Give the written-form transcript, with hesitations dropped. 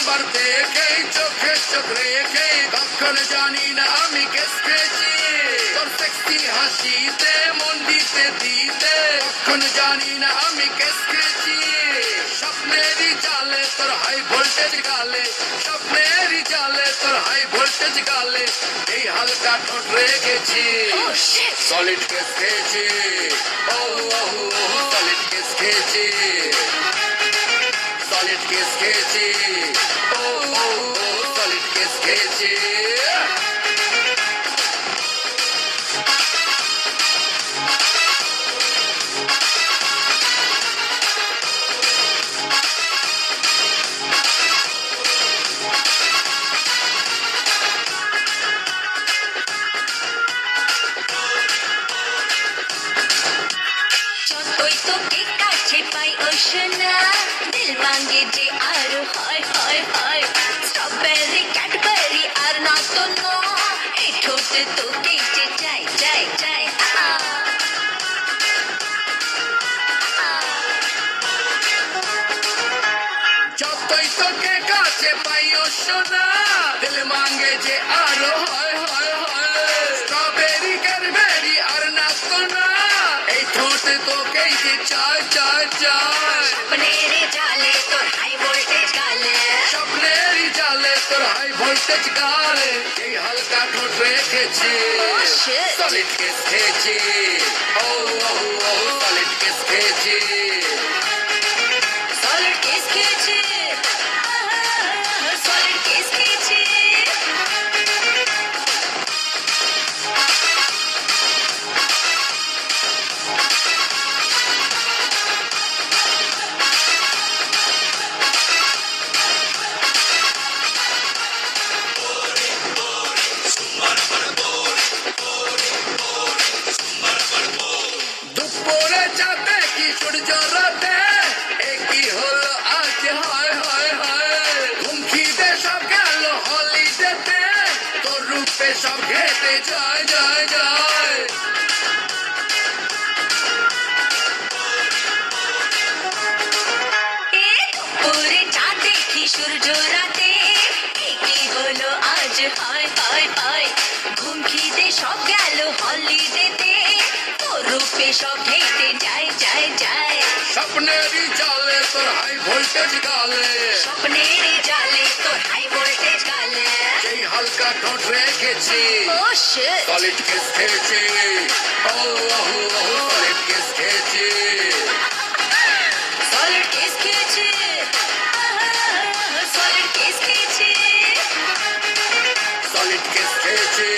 প্রথমবার দেখেই চোখে চোখ রেখে কখন জানি না আমি কেস খেয়েছি তোর সেক্সি হাসিতে মন দিতে দিতে কখন জানি না আমি কেস খেয়েছি স্বপ্নেরই জালে তোর হাই ভোল্টেজ গালে স্বপ্নেরই জালে তোর হাই ভোল্টেজ গালে এই হালকা ঠোঁট রেখেছি সলিড কেস খেয়েছি ও সলিড কেস খেয়েছি সলিড কেস খেয়েছি ও সলিড কেস খেয়েছি दिल मांगे जे आरो हाय हाय हाय स्ट्रॉबेरी कैडबरी आर ना तो नो ए ठोट तो के जे जाय जाय जाय যতই তোকে কাছে পাইও সোনা দিল মাঙ্গে যে আরো হায় হায় হায় স্ট্রবেরি ক্যাডবেরি আর না তো না এই ঠোঁট তোকেই যে চায় চায় চায় স্বপ্নেরই জালে তোর হাই ভোল্টেজ গালে স্বপ্নেরই জালে তোর হাই ভোল্টেজ গালে এই হালকা ঠোঁট রেখেছি সলিড কেস খেয়েছি ও সলিড কেস খেয়েছি সলিড কেস খেয়েছি সলিড কেস খেয়েছি দুপুরে যাতে কি সূর্য রাতে একই হলো আজ হায় হায় হায় ঘুম খিদে সব গেল হলিডেতে তোর রূপে সব ঘেটে যায় যায় যায় দুপুরে চাঁদ দেখি সূর্য রাতে একই হলো আজ হায় হায় হায় ঘুম খিদে সব গেল হলিডেতে তোর রূপে সব ঘেটে যায় যায় যায় স্বপ্নেরই জালে তোর হাই ভোল্টেজ গালে স্বপ্নেরই জালে তোর হাই ভোল্টেজ গালে এই হালকা ঠোঁট রেখেছি ও শিট সলিড কেস খেয়েছি ও সলিড কেস খেয়েছি সলিড কেস খেয়েছি সলিড কেস খেয়েছি সলিড কেস খেয়েছি